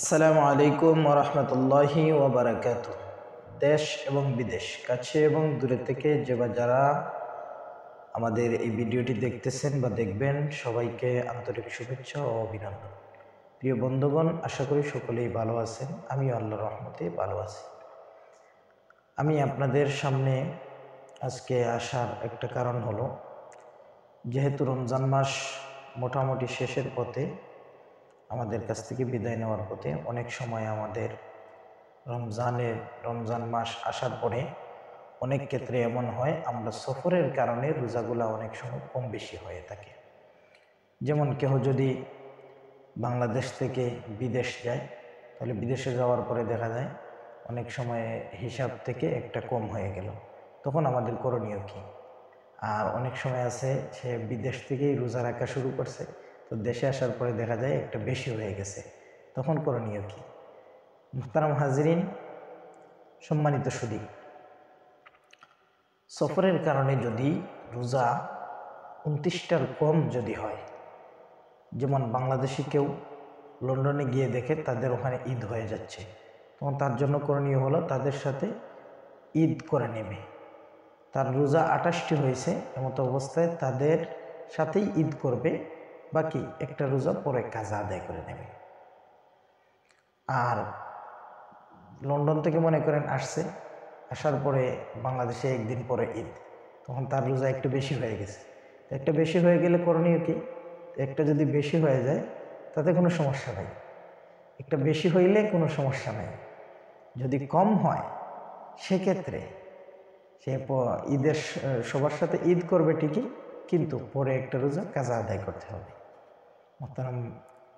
আসসালামু আলাইকুম ওয়া রাহমাতুল্লাহি ওয়া বারাকাতুহু। দেশ এবং বিদেশ, কাছে এবং দূরে থেকে যে বা যারা আমাদের এই ভিডিওটি দেখতেছেন বা দেখবেন, সবাইকে আন্তরিক শুভেচ্ছা ও অভিনন্দন। প্রিয় বন্ধুগণ, আশা করি সকলেই ভালো আছেন। আমিও আল্লাহর রহমতে ভালো আছি। আমি আপনাদের সামনে আজকে আসার একটা কারণ হলো, যেহেতু রমজান মাস মোটামুটি শেষের পথে, আমাদের কাছ থেকে বিদায় নেওয়ার পথে, অনেক সময় আমাদের রমজান মাস আসার পরে অনেক ক্ষেত্রে এমন হয় আমরা সফরের কারণে রোজাগুলা অনেক সময় কম বেশি হয়ে থাকে। যেমন কেহ যদি বাংলাদেশ থেকে বিদেশ যায়, তাহলে বিদেশে যাওয়ার পরে দেখা যায় অনেক সময় হিসাব থেকে একটা কম হয়ে গেল, তখন আমাদের করণীয় কী? আর অনেক সময় আছে সে বিদেশ থেকেই রোজা রাখা শুরু করছে, তো দেশে আসার পরে দেখা যায় একটা বেশি হয়ে গেছে, তখন করণীয় কী? মুহতারাম হাজরিন, সম্মানিত সুধী, সফরের কারণে যদি রোজা 29টার কম যদি হয়, যেমন বাংলাদেশি কেউ লন্ডনে গিয়ে দেখে তাদের ওখানে ঈদ হয়ে যাচ্ছে, তখন তার জন্য করণীয় হলো তাদের সাথে ঈদ করে নেবে। তার রোজা 28টি হয়েছে, এমতো অবস্থায় তাদের সাথেই ঈদ করবে, বাকি একটা রোজা পরে কাজা আদায় করে নেবে। আর লন্ডন থেকে মনে করেন আসছে, আসার পরে বাংলাদেশে একদিন পরে ঈদ, তখন তার রোজা একটু বেশি হয়ে গেছে। একটা বেশি হয়ে গেলে করণীয় কি? একটা যদি বেশি হয়ে যায় তাতে কোনো সমস্যা নেই, একটা বেশি হইলে কোনো সমস্যা নেই। যদি কম হয় সেক্ষেত্রে সে ঈদের সবার সাথে ঈদ করবে ঠিকই, কিন্তু পরে একটা রোজা কাজা আদায় করতে হবে। মোহতারাম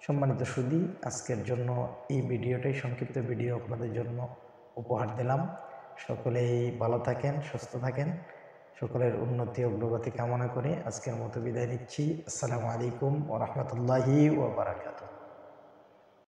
সম্মানিত সুধী, আজকের জন্য এই ভিডিওটাই, সংক্ষিপ্ত ভিডিও আপনাদের জন্য উপহার দিলাম। সকলেই ভালো থাকেন, সুস্থ থাকেন, সকলের উন্নতি অগ্রগতি কামনা করে আজকের মতো বিদায় নিচ্ছি। আসসালামু আলাইকুম ওয়া রাহমাতুল্লাহি ওয়া বারাকাতুহু।